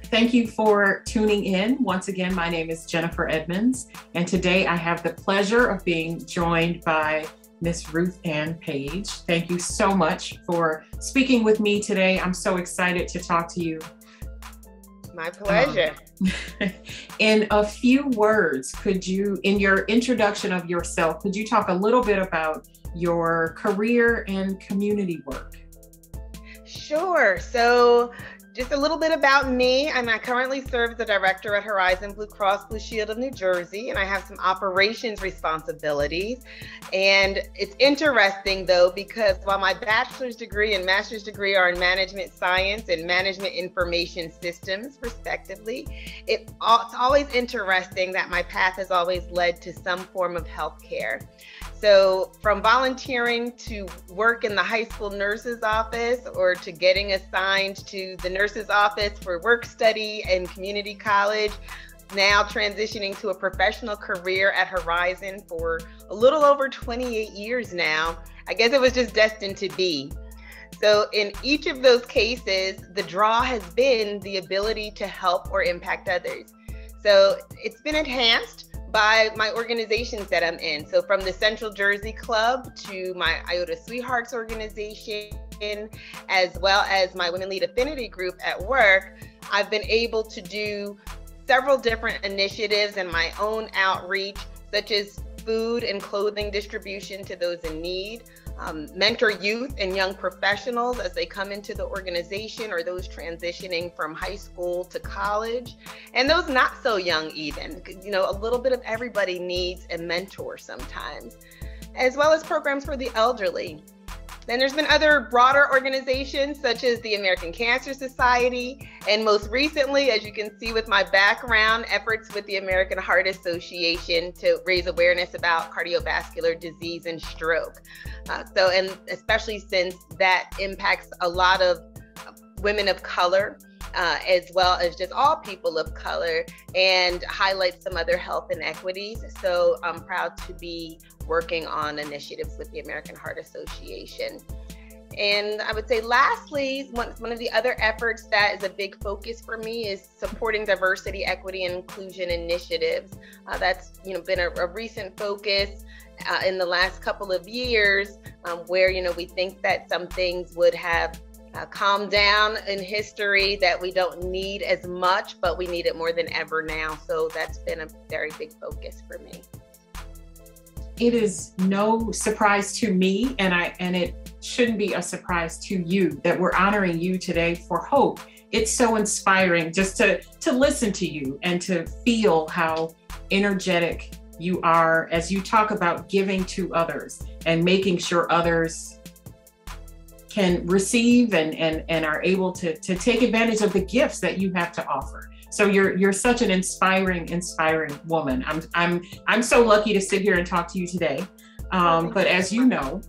Thank you for tuning in. Once again, my name is Jennifer Edmonds, and today I have the pleasure of being joined by Miss Ruth and Paige. Thank you so much for speaking with me today. I'm so excited to talk to you. My pleasure. In a few words, in your introduction of yourself, could you talk a little bit about your career and community work? Sure. So just a little bit about me. I currently serve as the director at Horizon Blue Cross Blue Shield of New Jersey, and I have some operations responsibilities. And it's interesting though, because while my bachelor's degree and master's degree are in management science and management information systems, respectively, it's always interesting that my path has always led to some form of healthcare. So from volunteering to work in the high school nurse's office or to getting assigned to the nurse's office for work study and community college, now transitioning to a professional career at Horizon for a little over 28 years now, I guess it was just destined to be. So in each of those cases, the draw has been the ability to help or impact others. So it's been enhanced by my organizations that I'm in. So from the Central Jersey Club to my Iota Sweethearts organization, as well as my Women Lead Affinity group at work, I've been able to do several different initiatives and my own outreach, such as food and clothing distribution to those in need, mentor youth and young professionals as they come into the organization, or those transitioning from high school to college, and those not so young even. You know, a little bit of everybody needs a mentor sometimes, as well as programs for the elderly. Then there's been other broader organizations such as the American Cancer Society, and most recently, as you can see with my background, efforts with the American Heart Association to raise awareness about cardiovascular disease and stroke. And especially since that impacts a lot of women of color, as well as just all people of color, and highlights some other health inequities. So I'm proud to be working on initiatives with the American Heart Association. And I would say lastly, one of the other efforts that is a big focus for me is supporting diversity, equity, and inclusion initiatives. That's been a recent focus in the last couple of years, where we think that some things would have calmed down in history, that we don't need as much, but we need it more than ever now. So that's been a very big focus for me. It is no surprise to me, and it shouldn't be a surprise to you, that we're honoring you today for hope. It's so inspiring just to listen to you and to feel how energetic you are as you talk about giving to others and making sure others can receive and are able to take advantage of the gifts that you have to offer. So you're such an inspiring woman. I'm so lucky to sit here and talk to you today. But as you know,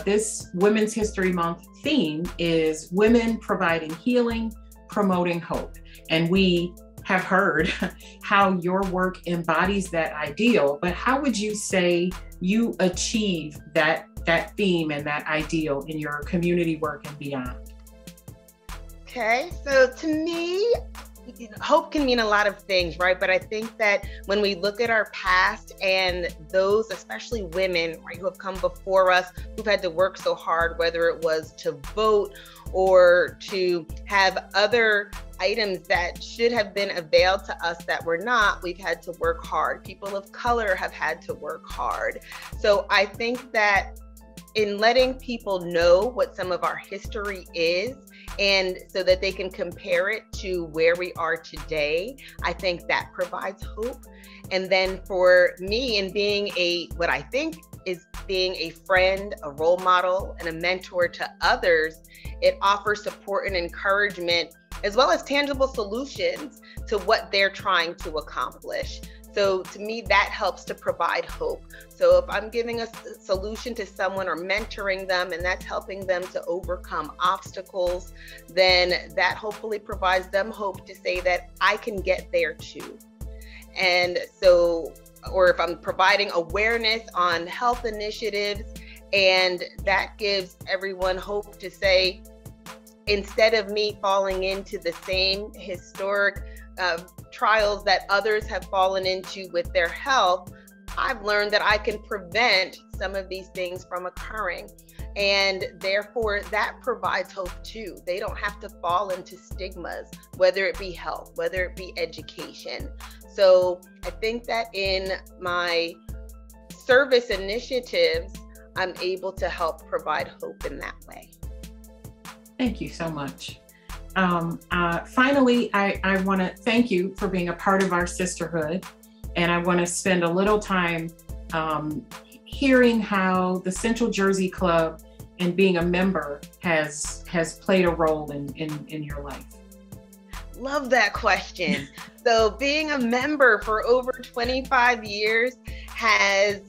this Women's History Month theme is women providing healing, promoting hope. And we have heard how your work embodies that ideal, but how would you say you achieve that theme and that ideal in your community work and beyond? Okay, so to me, hope can mean a lot of things, right? But I think that when we look at our past and those, especially women, right, who have come before us, who've had to work so hard, whether it was to vote or to have other items that should have been availed to us that were not, we've had to work hard. People of color have had to work hard. So I think that in letting people know what some of our history is, and so that they can compare it to where we are today, I think that provides hope. And then for me, in being what I think is being a friend, a role model, and a mentor to others, it offers support and encouragement, as well as tangible solutions to what they're trying to accomplish. So to me, that helps to provide hope. So if I'm giving a solution to someone or mentoring them, and that's helping them to overcome obstacles, then that hopefully provides them hope to say that I can get there too. And so, or if I'm providing awareness on health initiatives, and that gives everyone hope to say, instead of me falling into the same historic trials that others have fallen into with their health, I've learned that I can prevent some of these things from occurring. And therefore, that provides hope too. They don't have to fall into stigmas, whether it be health, whether it be education. So I think that in my service initiatives, I'm able to help provide hope in that way. Thank you so much. Finally, I want to thank you for being a part of our sisterhood. And I want to spend a little time hearing how the Central Jersey Club and being a member has played a role in your life. Love that question. So being a member for over 25 years has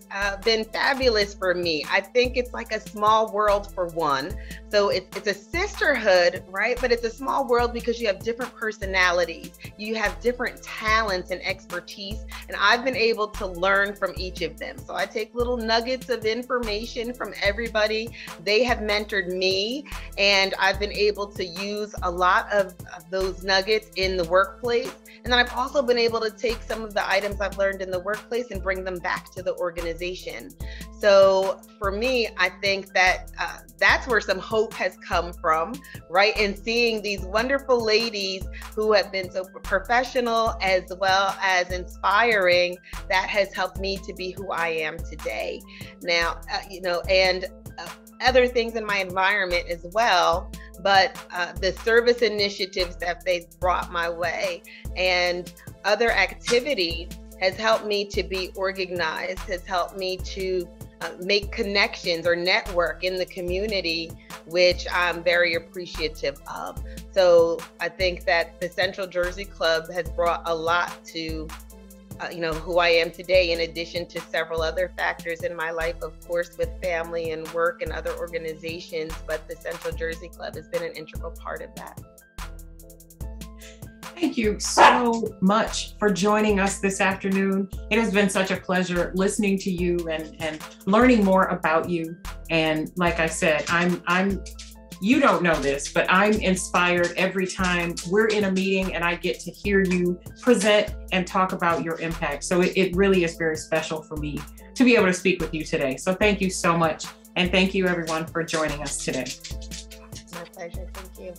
been fabulous for me. I think it's like a small world for one. So it's a sisterhood, right? But it's a small world because you have different personalities. You have different talents and expertise. And I've been able to learn from each of them. So I take little nuggets of information from everybody. They have mentored me, and I've been able to use a lot of those nuggets in the workplace. And then I've also been able to take some of the items I've learned in the workplace and bring them back to the organization. So for me, I think that that's where some hope has come from, right? And seeing these wonderful ladies who have been so professional as well as inspiring, that has helped me to be who I am today. Now, and other things in my environment as well, but the service initiatives that they've brought my way and other activities has helped me to be organized, has helped me to make connections or network in the community, which I'm very appreciative of. So I think that the Central Jersey Club has brought a lot to who I am today, in addition to several other factors in my life, of course, with family and work and other organizations, but the Central Jersey Club has been an integral part of that. Thank you so much for joining us this afternoon. It has been such a pleasure listening to you and learning more about you. And like I said, you don't know this, but I'm inspired every time we're in a meeting and I get to hear you present and talk about your impact. So it really is very special for me to be able to speak with you today. So thank you so much. And thank you everyone for joining us today. My pleasure. Thank you.